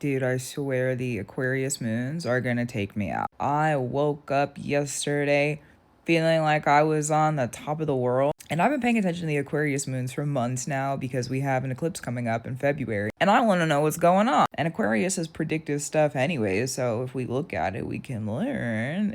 Dude, I swear the Aquarius Moons are gonna take me out. I woke up yesterday feeling like I was on the top of the world. And I've been paying attention to the Aquarius Moons for months now because we have an eclipse coming up in February. And I want to know what's going on. And Aquarius is predictive stuff anyway, so if we look at it, we can learn,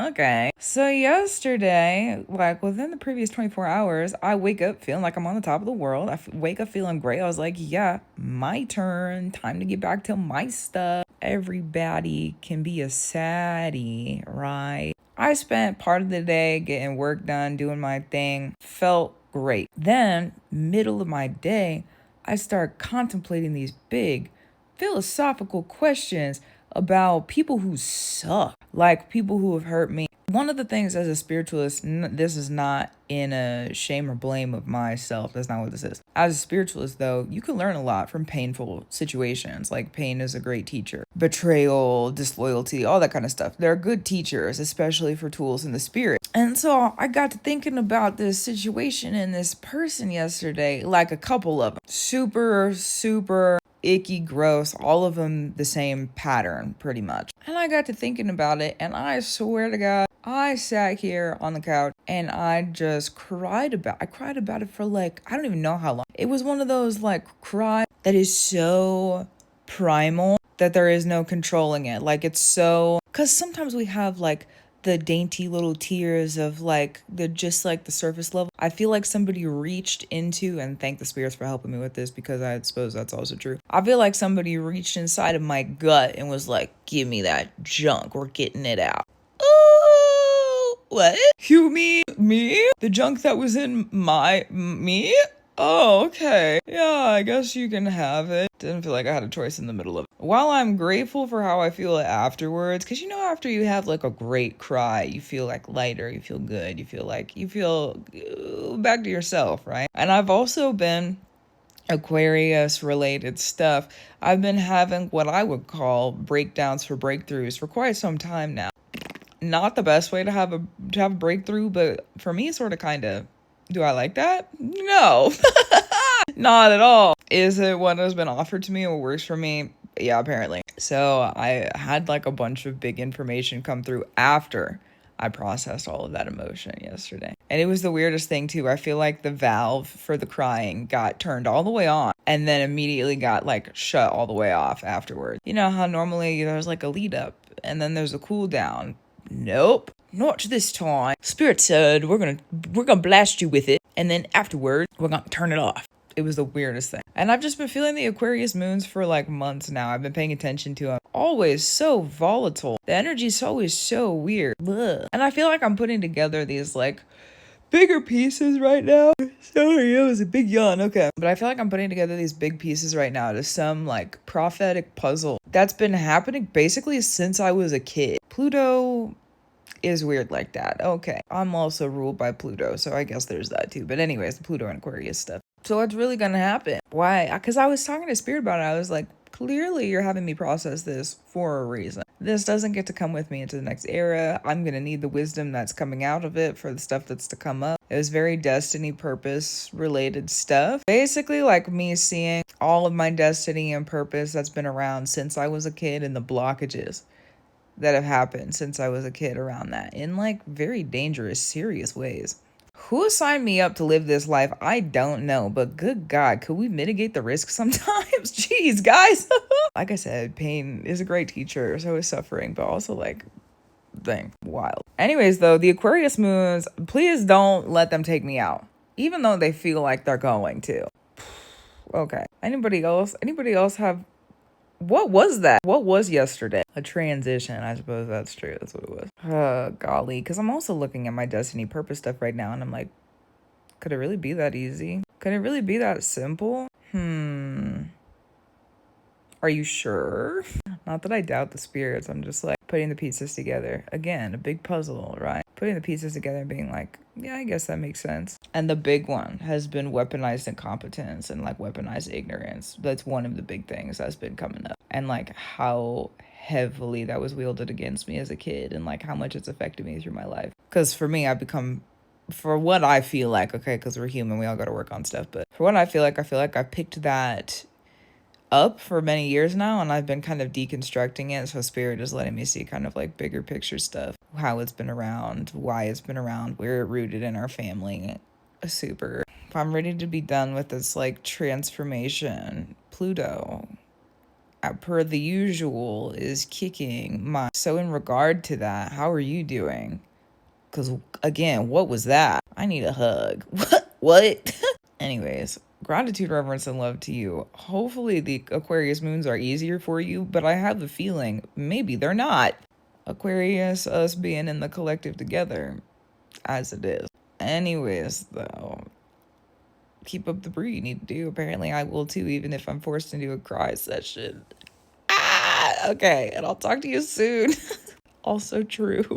Okay. So yesterday, like within the previous 24 hours, I wake up feeling like I'm on the top of the world. I wake up feeling great. I was like, yeah, my turn. Time to get back to my stuff. Everybody can be a saddie, right? I spent part of the day getting work done, doing my thing, felt great. Then, middle of my day, I start contemplating these big philosophical questions about people who suck, like people who have hurt me. One of the things as a spiritualist, this is not in a shame or blame of myself. That's not what this is. As a spiritualist, though, you can learn a lot from painful situations. Like pain is a great teacher. Betrayal, disloyalty, all that kind of stuff. They're good teachers, especially for tools in the spirit. And so I got to thinking about this situation and this person yesterday, like a couple of them. Super icky, gross, all of them the same pattern, pretty much. And I got to thinking about it, and I swear to God, I sat here on the couch and I just cried about it for like, I don't even know how long. It was one of those like cry that is so primal that there is no controlling it. Like it's so, because sometimes we have like the dainty little tears of like just like the surface level. I feel like somebody reached into, and thank the spirits for helping me with this because I suppose that's also true. I feel like somebody reached inside of my gut and was like, give me that junk. We're getting it out. Ooh, what? You mean me? The junk that was in me? Oh, okay. Yeah, I guess you can have it. Didn't feel like I had a choice in the middle of it. While I'm grateful for how I feel afterwards, because you know, after you have like a great cry, you feel like lighter, you feel good, you feel back to yourself, right? And I've also been Aquarius related stuff. I've been having what I would call breakdowns for breakthroughs for quite some time now. Not the best way to have a breakthrough, but for me, sort of, kind of. Do I like that? No, not at all. Is it what has been offered to me and what works for me? Yeah, apparently. So I had like a bunch of big information come through after I processed all of that emotion yesterday. And it was the weirdest thing too. I feel like the valve for the crying got turned all the way on and then immediately got like shut all the way off afterwards. You know how normally there's like a lead up and then there's a cool down. Nope. Not this time. Spirit said we're gonna blast you with it, and then afterward we're gonna turn it off. It was the weirdest thing. And I've just been feeling the Aquarius moons for like months now. I've been paying attention to them. Always so volatile. The energy's always so weird. Ugh. And I feel like I'm putting together these like bigger pieces right now. Sorry, it was a big yawn. Okay. But I feel like I'm putting together these big pieces right now to some like prophetic puzzle that's been happening basically since I was a kid. Pluto is weird like that. Okay. I'm also ruled by Pluto, so I guess there's that too. But anyways, the Pluto and Aquarius stuff. So what's really gonna happen? Why? Because I was talking to Spirit about it. I was like, clearly you're having me process this for a reason. This doesn't get to come with me into the next era. I'm gonna need the wisdom that's coming out of it for the stuff that's to come up. It was very destiny purpose related stuff. Basically like me seeing all of my destiny and purpose that's been around since I was a kid and the blockages that have happened since I was a kid around that in like very dangerous, serious ways. Who signed me up to live this life? I don't know, but good God, could we mitigate the risk sometimes? Jeez, guys. Like I said, pain is a great teacher, so is suffering, but also like, dang, wild. Anyways, though, the Aquarius moons, please don't let them take me out, even though they feel like they're going to. Okay. Anybody else have, what was that? What was yesterday? A transition. I suppose that's true. That's what it was. Golly. Because I'm also looking at my destiny purpose stuff right now. And I'm like, could it really be that easy? Could it really be that simple? Are you sure? Not that I doubt the spirits. I'm just like putting the pieces together. Again, a big puzzle, right? Putting the pieces together and being like, yeah, I guess that makes sense. And the big one has been weaponized incompetence and like weaponized ignorance. That's one of the big things that's been coming up. And like how heavily that was wielded against me as a kid and like how much it's affected me through my life. Because for me, I've become, for what I feel like, okay, because we're human, we all got to work on stuff. But for what I feel like I picked that up for many years now, and I've been kind of deconstructing it. So Spirit is letting me see kind of like bigger picture stuff, how it's been around, why it's been around, where it rooted in our family. Super. I'm ready to be done with this like transformation. Pluto, per the usual, is kicking my. So in regard to that, how are you doing? Because again, what was that? I need a hug. What? Anyways, gratitude, reverence, and love to you. Hopefully the Aquarius moons are easier for you, but I have the feeling maybe they're not. Aquarius, us being in the collective together, as it is. Anyways, though, keep up the breed you need to do. Apparently I will too, even if I'm forced into a cry session. Okay, and I'll talk to you soon. Also true.